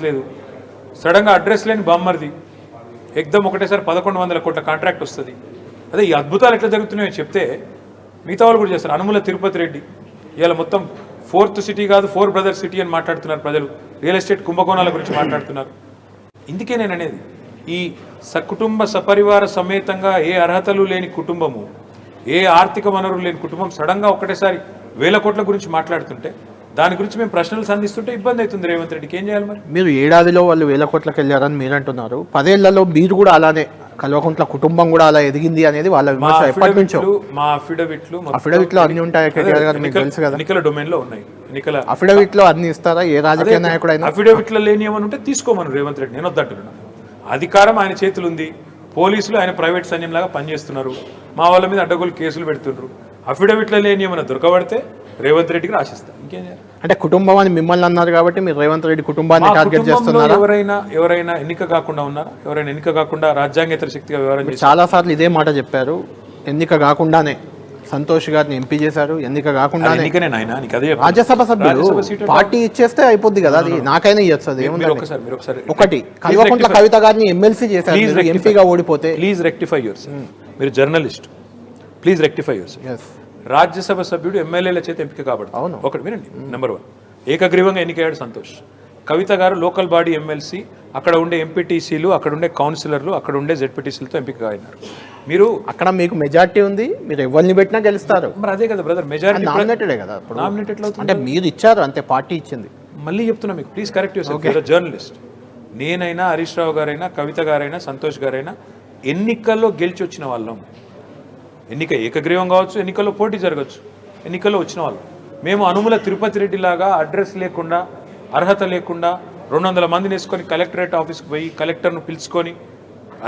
లేదు. సడన్గా అడ్రస్ లేని బామ్మర్ది ఎగ్దమ్ ఒకటేసారి 1100 కోట్ల కాంట్రాక్ట్ వస్తుంది. అదే ఈ అద్భుతాలు ఎట్లా జరుగుతున్నాయో చెప్తే మిగతా వాళ్ళు కూడా చేస్తారు. అనుముల తిరుపతి రెడ్డి ఇవాళ మొత్తం 4th సిటీ కాదు 4 బ్రదర్ సిటీ అని మాట్లాడుతున్నారు ప్రజలు. రియల్ ఎస్టేట్ కుంభకోణాల గురించి మాట్లాడుతున్నారు. ఇందుకే నేను అనేది ఈ సకుటుంబ సపరివార సమేతంగా ఏ అర్హతలు లేని కుటుంబము, ఏ ఆర్థిక వనరులు లేని కుటుంబం సడన్గా ఒకటేసారి 1000 కోట్ల గురించి మాట్లాడుతుంటే దాని గురించి మేము ప్రశ్నలు సంధిస్తుంటే ఇబ్బంది అవుతుంది రేవంత్ రెడ్డికి. ఏం చేయాలి మరి? మీరు ఏడాదిలో వాళ్ళు 1000 కోట్లకు వెళ్ళారని మీరు అంటున్నారు. 10 ఏళ్లలో మీరు కూడా అలానే కల్వకుంట్ల కుటుంబం కూడా అలా ఎదిగింది అనేది వాళ్ళ విమర్శ. ఎప్పటి నుంచో మా అఫిడవిట్లు అన్ని ఉంటాయి మీకు తెలుసు కదా. ఎన్నికల డొమైన్ లో ఉన్నాయి. ఎన్నికల అఫిడవిట్ లో అన్ని ఇస్తారా ఏ రాజకీయ నాయకుడు అయినా? అఫిడవిట్ లో లేని ఏమని ఉంటే తీసుకోమను రేవంత్ రెడ్డి. నేను వద్దంటున్నాను. అధికారం ఆయన చేతులు ఉంది. పోలీసులు ఆయన ప్రైవేట్ సైన్యం లాగా పనిచేస్తున్నారు. మా వాళ్ళ మీద అడ్డగోలు కేసులు పెడుతున్నారు. అఫిడవిట్లో లేని ఏమైనా దొరకబడితే రేవంత్ రెడ్డికి రాసిస్తాం. ఇంకేం చేయాలి? అంటే కుటుంబం అని మిమ్మల్ని అన్నారు కాబట్టి మీరు రేవంత్ రెడ్డి కుటుంబాన్ని టార్గెట్ చేస్తున్నారు. ఎవరైనా ఎన్నిక కాకుండా ఉన్నారా? ఎవరైనా ఎన్నిక కాకుండా రాజ్యాంగేతర శక్తిగా వ్యవహారం చాలా సార్లు ఇదే మాట చెప్పారు. ఎన్నిక కాకుండానే సంతోష్ గారిని ఎంపీ చేశారు. ఎన్నిక కాకుండా రాజ్యసభ సభ్యులు పార్టీ ఇచ్చేస్తే అయిపోద్ది కదా. అది నాకైనా ఇవ్వచ్చు. అది ఒకటి కల్వకుంట్ల కవిత గారిని ఎమ్మెల్సీ చేశారు, ఎంపీగా ఓడిపోతే. Please rectify yours. మీరు journalist, please rectify yours. Rajya Sabha సభ్యుడు ఎమ్మెల్యేల చేత ఎంపిక కాబట్టి ఒకటి వినండి. నెంబర్ 1 ఏకగ్రీవంగా ఎన్నికయ్యాడు సంతోష్. కవిత గారు లోకల్ బాడీ ఎమ్మెల్సీ, అక్కడ ఉండే ఎంపీటీసీలు, అక్కడ ఉండే కౌన్సిలర్లు, అక్కడ ఉండే జెడ్పీటీసీలతో ఎంపిక అయినారు. మీరు అక్కడ మీకు మెజారిటీ ఉంది, మీరు ఎవరిని పెట్టినా గెలుస్తారు. మరి అదే కదా బ్రదర్, మెజారిటీ నామినేటెడే కదా. నామినేటెడ్ అంటే మీరు ఇచ్చారు అంతే, పార్టీ ఇచ్చింది. మళ్ళీ చెప్తున్నా మీకు, ప్లీజ్ కరెక్ట్ యువర్సెల్ఫ్. జర్నలిస్ట్ నేనైనా, హరీష్ రావు గారైనా, కవిత గారైనా, సంతోష్ గారైనా ఎన్నికల్లో గెలిచి వచ్చిన వాళ్ళం. ఎన్నిక ఏకగ్రీవం కావచ్చు, ఎన్నికల్లో పోటీ జరగచ్చు, ఎన్నికల్లో వచ్చిన వాళ్ళు. మేము అనుముల తిరుపతి రెడ్డి లాగా అడ్రస్ లేకుండా, అర్హత లేకుండా 200 మందిని వేసుకొని కలెక్టరేట్ ఆఫీస్కి పోయి కలెక్టర్ను పిలుచుకొని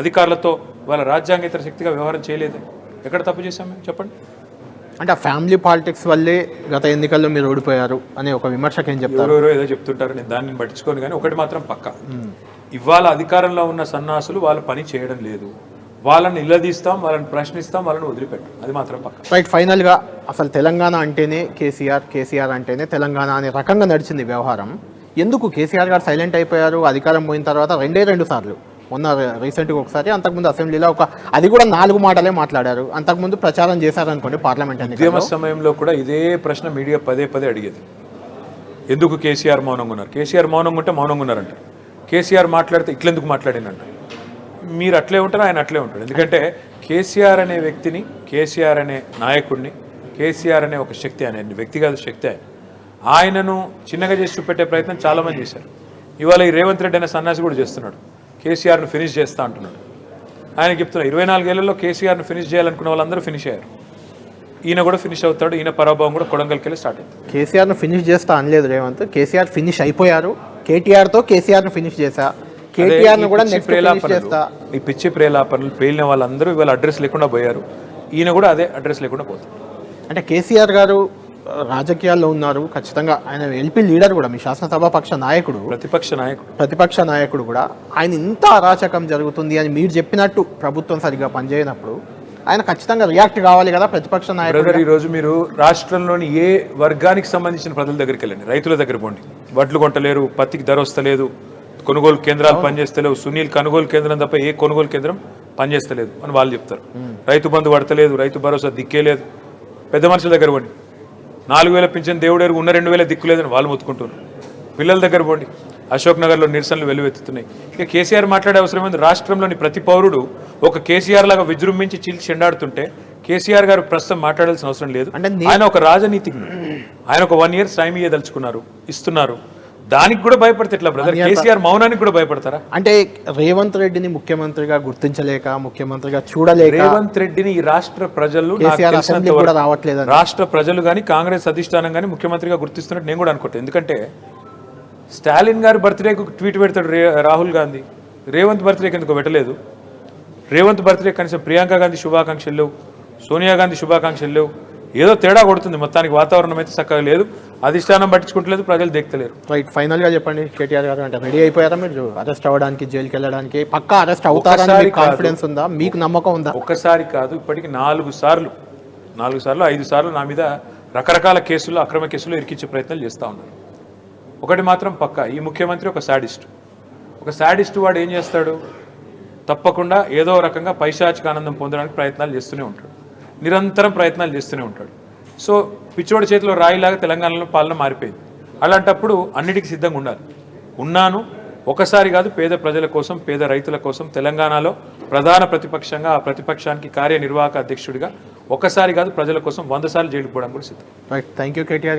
అధికారులతో వాళ్ళ రాజ్యాంగేతర శక్తిగా వ్యవహారం చేయలేదు. ఎక్కడ తప్పు చేశాం మేము చెప్పండి? అంటే ఆ ఫ్యామిలీ పాలిటిక్స్ వల్లే గత ఎన్నికల్లో మీరు ఓడిపోయారు అనే ఒక విమర్శకు ఏం చెప్తారు? ఎవరెవరో ఏదో చెప్తుంటారు, నేను దాన్ని పట్టించుకోను. కానీ ఒకటి మాత్రం పక్క, ఇవాళ అధికారంలో ఉన్న సన్నాసులు వాళ్ళ పని చేయడం లేదు. వాళ్ళని నిలదీస్తాం, వాళ్ళని ప్రశ్నిస్తాం, వాళ్ళని వదిలిపెట్టాం. అది మాత్రం పక్క. రైట్. ఫైనల్గా అసలు తెలంగాణ అంటేనే కేసీఆర్, కేసీఆర్ అంటేనే తెలంగాణ అనే రకంగా నడిచింది వ్యవహారం. ఎందుకు కేసీఆర్ గారు సైలెంట్ అయిపోయారు? అధికారం పోయిన తర్వాత 2 సార్లు, మొన్న రీసెంట్గా ఒకసారి, అంతకుముందు అసెంబ్లీలో అది కూడా 4 మాటలే మాట్లాడారు. అంతకుముందు ప్రచారం చేశారనుకోండి పార్లమెంట్ ఉద్యమ సమయంలో కూడా ఇదే ప్రశ్న మీడియా పదే అడిగేది. ఎందుకు కేసీఆర్ మౌనంగా ఉన్నారు? కేసీఆర్ మౌనంగా ఉంటే మౌనంగా ఉన్నారంట. కేసీఆర్ మాట్లాడితే ఇట్లెందుకు మాట్లాడినంట. మీరు అట్లే ఉంటారు, ఆయన అట్లే ఉంటాడు. ఎందుకంటే కేసీఆర్ అనే వ్యక్తిని, కేసీఆర్ అనే నాయకుడిని, కేసీఆర్ అనే ఒక శక్తి, అనే వ్యక్తి కాదు శక్తి, ఆయనను చిన్నగా చేసి చూపెట్టే ప్రయత్నం చాలామంది చేశారు. ఇవాళ ఈ రేవంత్ రెడ్డి అనే సన్యాసి కూడా చేస్తున్నాడు. కేసీఆర్ను ఫినిష్ చేస్తా అంటున్నాడు. ఆయనకి చెప్తున్నా 24 ఏళ్లలో కేసీఆర్ను ఫినిష్ చేయాలనుకున్న వాళ్ళందరూ ఫినిష్ అయ్యారు. ఈయన కూడా ఫినిష్ అవుతాడు. ఈయన పరాభవం కూడా కొడంగల్కెళ్ళి స్టార్ట్ అవుతుంది. కేసీఆర్ను ఫినిష్ చేస్తా అనలేదు రేవంత్. కేసీఆర్ ఫినిష్ అయిపోయారు. కేటీఆర్తో కేసీఆర్ను ఫినిష్ చేశా, కేటీఆర్ను కూడా నెక్స్ట్ ఫినిష్ చేస్తా. ఈ పిచ్చి ప్రేలాపనలు పేలిన వాళ్ళందరూ ఇవాళ అడ్రస్ లేకుండా పోయారు. ఈయన కూడా అదే అడ్రస్ లేకుండా పోతారు. అంటే కేసీఆర్ గారు రాజకీయాల్లో ఉన్నారు ఖచ్చితంగా. ఆయన ఎల్పీ లీడర్ కూడా, మీ శాసనసభాపక్ష నాయకుడు, ప్రతిపక్ష నాయకుడు కూడా. ఆయన ఇంత అరాచకం జరుగుతుంది అని మీరు చెప్పినట్టు ప్రభుత్వం సరిగ్గా పనిచేయనప్పుడు ఆయన ఖచ్చితంగా రియాక్ట్ కావాలి కదా ప్రతిపక్ష నాయకుడు. ఈరోజు మీరు రాష్ట్రంలోని ఏ వర్గానికి సంబంధించిన ప్రజల దగ్గరికి వెళ్ళండి, రైతుల దగ్గర పోండి. వడ్లు కొంటలేరు, పత్తికి ధర వస్తలేదు, కొనుగోలు కేంద్రాలు పనిచేస్తలేవు, సునీల్ కొనుగోలు కేంద్రం తప్ప ఏ కొనుగోలు కేంద్రం పనిచేస్తలేదు అని వాళ్ళు చెప్తారు. రైతు బంధు పడతలేదు, రైతు భరోసా దిక్కే లేదు. పెద్ద మనుషుల దగ్గర పోండి, 4000 పింఛన్ దేవుడు ఎరుగు, ఉన్న 2000 దిక్కు లేదని వాళ్ళు మొత్తుకుంటున్నారు. పిల్లల దగ్గర పోండి, అశోక్ నగర్లో నిరసనలు వెల్లువెత్తుతున్నాయి. ఇక కేసీఆర్ మాట్లాడే అవసరం ఉంది. రాష్ట్రంలోని ప్రతి పౌరుడు ఒక కేసీఆర్ లాగా విజృంభించి చీల్చి చెండాడుతుంటే కేసీఆర్ గారు ప్రస్తుతం మాట్లాడాల్సిన అవసరం లేదు. ఆయన ఒక రాజనీతిజ్ఞుడు. ఆయన ఒక 1 year టైం ఇవ్వదలుచుకున్నారు, ఇస్తున్నారు. దానికి కూడా భయపడితే ఎట్లా బ్రదర్? కేసీఆర్ మౌనానికి కూడా భయపడతారా? అంటే రేవంత్ రెడ్డిని ముఖ్యమంత్రిగా గుర్తించలేక, ముఖ్యమంత్రిగా చూడలేక, రేవంత్ రెడ్డిని ఈ రాష్ట్ర ప్రజలు, రాష్ట్ర ప్రజలు కానీ కాంగ్రెస్ అధిష్టానం కానీ ముఖ్యమంత్రిగా గుర్తిస్తున్నట్టు నేను కూడా అనుకుంటాను. ఎందుకంటే స్టాలిన్ గారు బర్త్డేకు ట్వీట్ పెడతాడు రాహుల్ గాంధీ, రేవంత్ బర్త్డేకి ఎందుకు పెట్టలేదు? రేవంత్ బర్త్డే కనీసం ప్రియాంక గాంధీ శుభాకాంక్షలు లేవు, సోనియా గాంధీ శుభాకాంక్షలు లేవు. ఏదో తేడా కొడుతుంది. మొత్తానికి వాతావరణం అయితే చక్కగా లేదు, అధిష్టానం పట్టించుకుంటలేదు, ప్రజలు దేక్తలేరు. రైట్. ఫైనల్గా చెప్పండి, కేటీఆర్ గారు అంటే రెడీ అయిపోయారా మీరు అరెస్ట్ అవ్వడానికి, జైలుకి వెళ్ళడానికి? పక్కా అరెస్ట్ అవుతారని కాన్ఫిడెన్స్ ఉందా? మీకు నమ్మకం ఉందా? ఒక్కసారి కాదు, ఇప్పటికి 4 సార్లు 5 సార్లు నా మీద రకరకాల కేసులు, అక్రమ కేసులు ఇరికించే ప్రయత్నాలు చేస్తూ ఉన్నారు. ఒకటి మాత్రం పక్కా, ఈ ముఖ్యమంత్రి ఒక సాడిస్ట్. ఒక శాడిస్ట్ వాడు ఏం చేస్తాడు, తప్పకుండా ఏదో రకంగా పైశాచిక ఆనందం పొందడానికి ప్రయత్నాలు చేస్తూనే ఉంటాడు, నిరంతరం ప్రయత్నాలు చేస్తూనే ఉంటాడు. సో పిచ్చోడి చేతిలో రాయిలాగా తెలంగాణలో పాలన మారిపోయింది. అలాంటప్పుడు అన్నిటికీ సిద్ధంగా ఉండాలి. ఉన్నాను, ఒకసారి కాదు, పేద ప్రజల కోసం, పేద రైతుల కోసం తెలంగాణలో ప్రధాన ప్రతిపక్షంగా, ఆ ప్రతిపక్షానికి కార్యనిర్వాహక అధ్యక్షుడిగా ఒకసారి కాదు ప్రజల కోసం 100 సార్లు జైలుకు పోవడం కూడా సిద్ధం. Right, thank you KTR.